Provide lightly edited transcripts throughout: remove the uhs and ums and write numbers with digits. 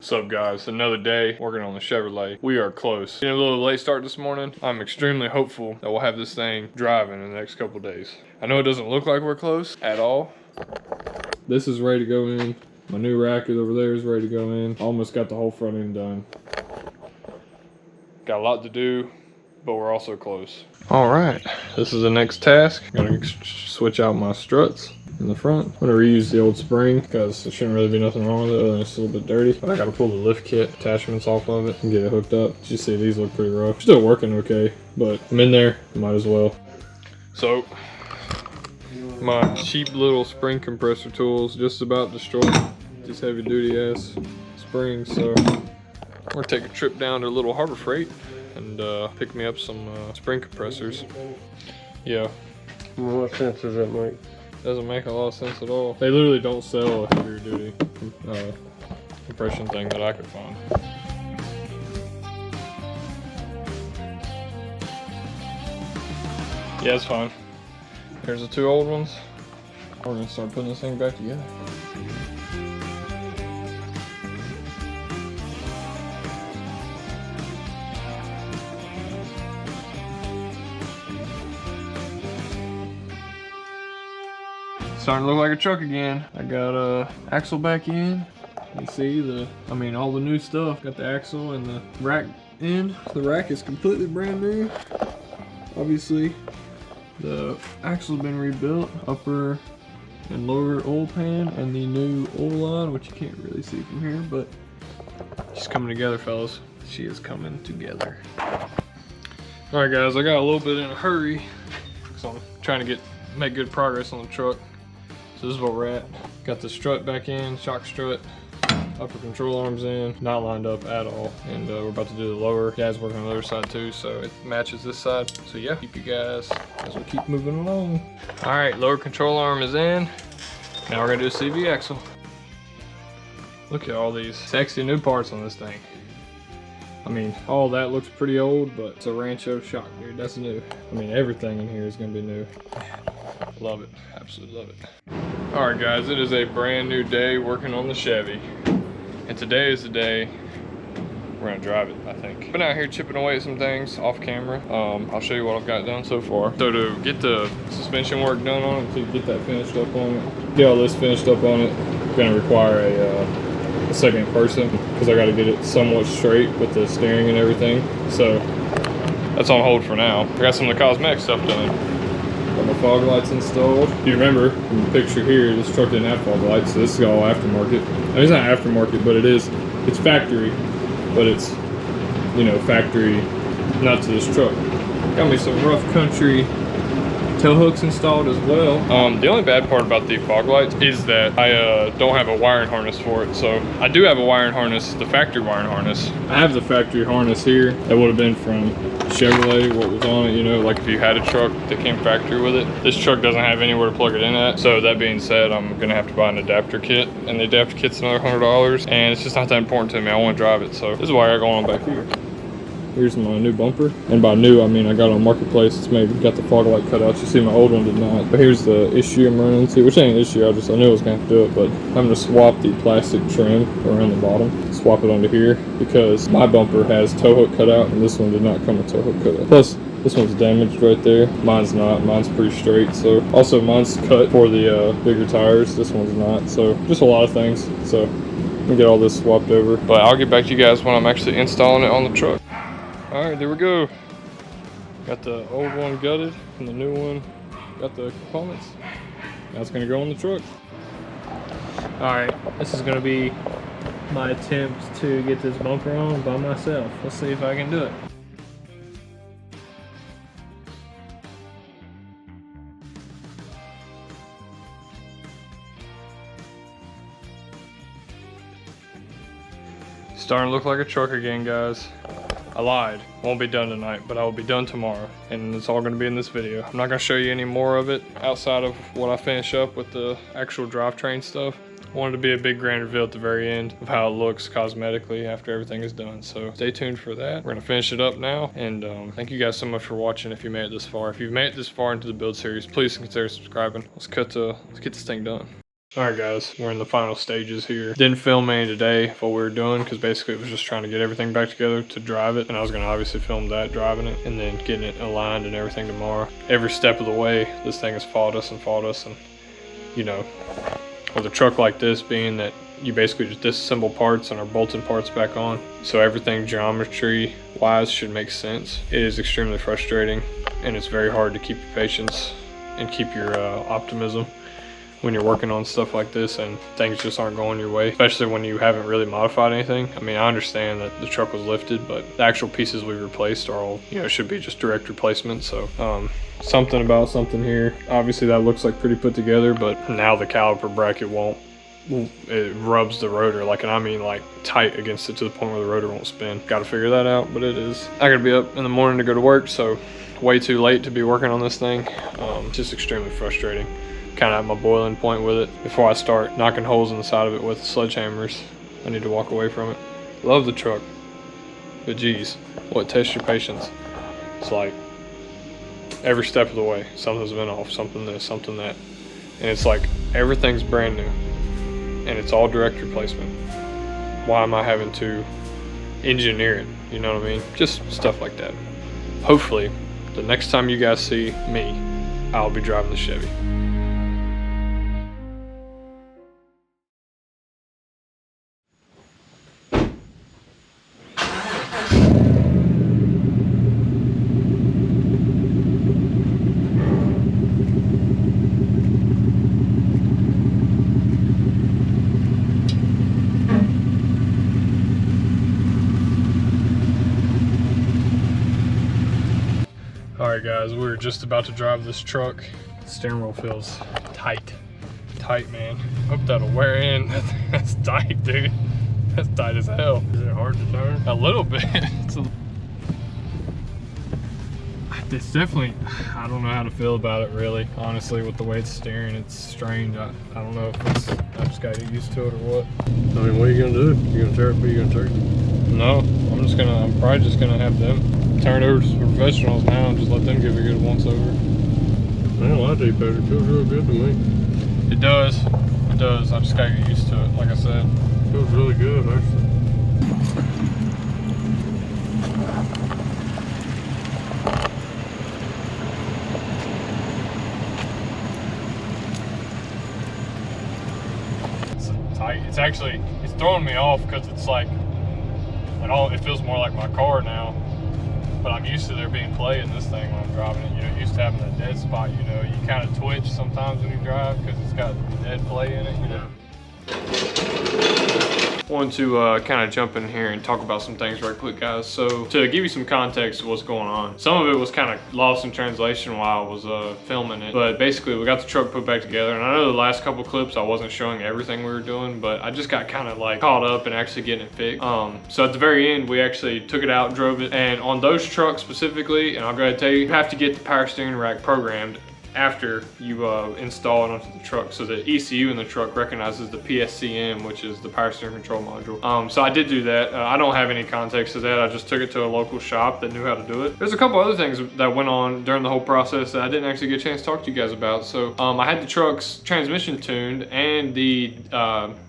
What's up, guys? Another day working on the Chevrolet. We are close. Getting a little late start this morning. I'm extremely hopeful that we'll have this thing driving in the next couple days. I know it doesn't look like we're close at all. This is ready to go in. My new rack is over there is ready to go in. Almost got the whole front end done. Got a lot to do, but we're also close. All right, this is the next task. I'm gonna switch out my struts in the front. I'm gonna reuse the old spring because there shouldn't really be nothing wrong with it other than it's a little bit dirty. But I gotta pull the lift kit attachments off of it and get it hooked up. As you see, these look pretty rough. Still working okay, but I'm in there, might as well. So, my cheap little spring compressor tools just about destroyed these heavy duty ass springs. So we're gonna take a trip down to Little Harbor Freight and pick me up some spring compressors. Yeah. What sense does that make? Doesn't make a lot of sense at all. They literally don't sell a heavier duty compression thing that I could find. Yeah, it's fine. Here's the two old ones. We're gonna start putting this thing back together. Starting to look like a truck again. I got axle back in. You see all the new stuff. Got the axle and the rack in. The rack is completely brand new. Obviously, the axle's been rebuilt. Upper and lower oil pan and the new oil line, which you can't really see from here, but she's coming together, fellas. She is coming together. All right, guys, I got a little bit in a hurry, so I'm trying to make good progress on the truck. So this is where we're at. Got the strut back in, shock strut, upper control arms in, not lined up at all. And we're about to do the lower. Dad's working on the other side too, so it matches this side. So yeah, keep you guys as we keep moving along. All right, lower control arm is in. Now we're gonna do a CV axle. Look at all these sexy new parts on this thing. I mean, all that looks pretty old, but it's a Rancho shock, dude. That's new. I mean, everything in here is gonna be new. Love it, absolutely love it. All right, guys, it is a brand new day working on the Chevy. And today is the day we're gonna drive it, I think. Been out here chipping away at some things off camera. I'll show you what I've got done so far. So to get the suspension work done on it, to get that finished up on it, get all this finished up on it, I'm gonna require a second person because I gotta get it somewhat straight with the steering and everything. So that's on hold for now. I got some of the cosmetic stuff done. Got my fog lights installed. If you remember from the picture here, this truck didn't have fog lights, so this is all aftermarket. I mean, it's not aftermarket, but it's factory, but it's, you know, factory not to this truck. Got me some rough country tow hooks installed as well. The only bad part about the fog lights is that I don't have a wiring harness for it. So I do have a wiring harness, the factory wiring harness. I have the factory harness here that would have been from Chevrolet, what was on it, you know, like if you had a truck that came factory with it. This truck doesn't have anywhere to plug it in at. So that being said, I'm gonna have to buy an adapter kit, and the adapter kit's another $100, and it's just not that important to me. I want to drive it, so this is why I got going on back here. Here's my new bumper, and by new I mean I got on Marketplace. It's maybe got the fog light cut out. You see my old one did not. But here's the issue I'm running into, which ain't an issue. I knew I was gonna have to do it, but I'm gonna swap the plastic trim around the bottom, swap it onto here, because my bumper has tow hook cut out, and this one did not come with tow hook cut out. Plus, this one's damaged right there. Mine's not. Mine's pretty straight. So also mine's cut for the bigger tires. This one's not. So just a lot of things. So I'm gonna get all this swapped over. But I'll get back to you guys when I'm actually installing it on the truck. All right, there we go. Got the old one gutted and the new one got the components. Now it's gonna go on the truck. All right, this is gonna be my attempt to get this bumper on by myself. Let's see if I can do it. Starting to look like a truck again, guys. I lied. Won't be done tonight, but I will be done tomorrow, and it's all going to be in this video. I'm not going to show you any more of it outside of what I finish up with the actual drivetrain stuff. I wanted to be a big grand reveal at the very end of how it looks cosmetically after everything is done. So stay tuned for that. We're going to finish it up now, and thank you guys so much for watching if you made it this far. If you've made it this far into the build series, please consider subscribing. Let's get this thing done. Alright guys, we're in the final stages here. Didn't film any today of what we were doing because basically it was just trying to get everything back together to drive it. And I was going to obviously film that driving it and then getting it aligned and everything tomorrow. Every step of the way, this thing has fought us and you know, with a truck like this being that you basically just disassemble parts and are bolting parts back on. So everything geometry wise should make sense. It is extremely frustrating and it's very hard to keep your patience and keep your optimism when you're working on stuff like this and things just aren't going your way, especially when you haven't really modified anything. I mean, I understand that the truck was lifted, but the actual pieces we replaced are all, you know, should be just direct replacement. So something about something here. Obviously that looks like pretty put together, but now the caliper bracket it rubs the rotor, like, and I mean like tight against it to the point where the rotor won't spin. Got to figure that out, but it is. I gotta be up in the morning to go to work, so way too late to be working on this thing. Just extremely frustrating. Kind of at my boiling point with it. Before I start knocking holes in the side of it with sledgehammers, I need to walk away from it. Love the truck, but geez, what tests your patience? It's like every step of the way, something's been off, something this, something that. And it's like everything's brand new and it's all direct replacement. Why am I having to engineer it? You know what I mean? Just stuff like that. Hopefully, the next time you guys see me, I'll be driving the Chevy. Alright guys, we're just about to drive this truck. The steering wheel feels tight. Tight, man. Hope that'll wear in. That's tight, dude. That's tight as hell. Is it hard to turn? A little bit. It's definitely, I don't know how to feel about it really. Honestly, with the way it's steering, it's strange. I don't know if it's, I just gotta get used to it or what. I mean, what are you gonna do? You gonna tear it, but you gonna turn it? No, I'm probably just gonna have them turn it over to some professionals now and just let them give it a good once over. Man, I like it better. It feels real good to me. It does. It does. I just gotta get used to it, like I said. It feels really good, actually. It's actually, it's throwing me off because it's like, it feels more like my car now. But I'm used to there being play in this thing when I'm driving it. You know, used to having that dead spot, you know. You kind of twitch sometimes when you drive because it's got dead play in it, you know. Wanted to kind of jump in here and talk about some things right quick, guys. So to give you some context of what's going on, some of it was kind of lost in translation while I was filming it, but basically we got the truck put back together. And I know the last couple clips I wasn't showing everything we were doing, but I just got kind of like caught up in actually getting it fixed. So at the very end, we actually took it out, drove it, and on those trucks specifically, and I'll go ahead and tell you, you have to get the power steering rack programmed after you install it onto the truck, so the ECU in the truck recognizes the PSCM, which is the power steering control module. So I did do that. I don't have any context to that. I just took it to a local shop that knew how to do it. There's a couple other things that went on during the whole process that I didn't actually get a chance to talk to you guys about. So I had the truck's transmission tuned and the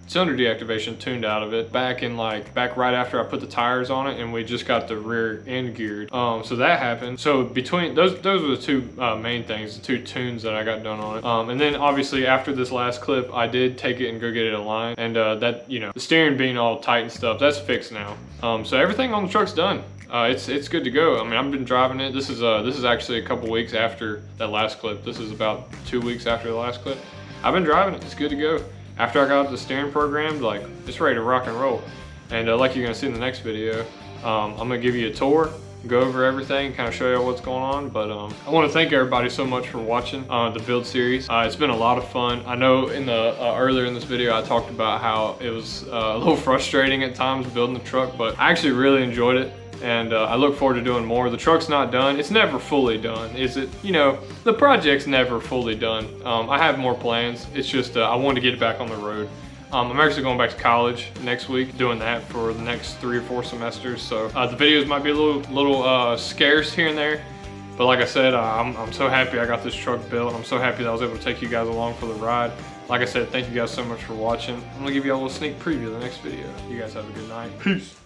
cylinder deactivation tuned out of it back right after I put the tires on it, and we just got the rear end geared. So that happened. So between those were the two main things, the two tunes that I got done on it. And then obviously after this last clip, I did take it and go get it aligned, and that, you know, the steering being all tight and stuff, that's fixed now. So everything on the truck's done. It's good to go. I mean, I've been driving it. This is actually a couple weeks after that last clip. This is about 2 weeks after the last clip. I've been driving it. It's good to go. After I got the steering programmed, like, it's ready to rock and roll. And like you're gonna see in the next video, I'm gonna give you a tour, go over everything, kind of show you what's going on. But I want to thank everybody so much for watching the build series. It's been a lot of fun. I know in the earlier in this video I talked about how it was a little frustrating at times building the truck, but I actually really enjoyed it. And I look forward to doing more. The truck's not done. It's never fully done, is it? You know, the project's never fully done. I have more plans. It's just I wanted to get it back on the road. I'm actually going back to college next week, doing that for the next 3 or 4 semesters. So the videos might be a little scarce here and there. But like I said, I'm so happy I got this truck built. I'm so happy that I was able to take you guys along for the ride. like I said, thank you guys so much for watching. I'm gonna give you all a little sneak preview of the next video. You guys have a good night. Peace.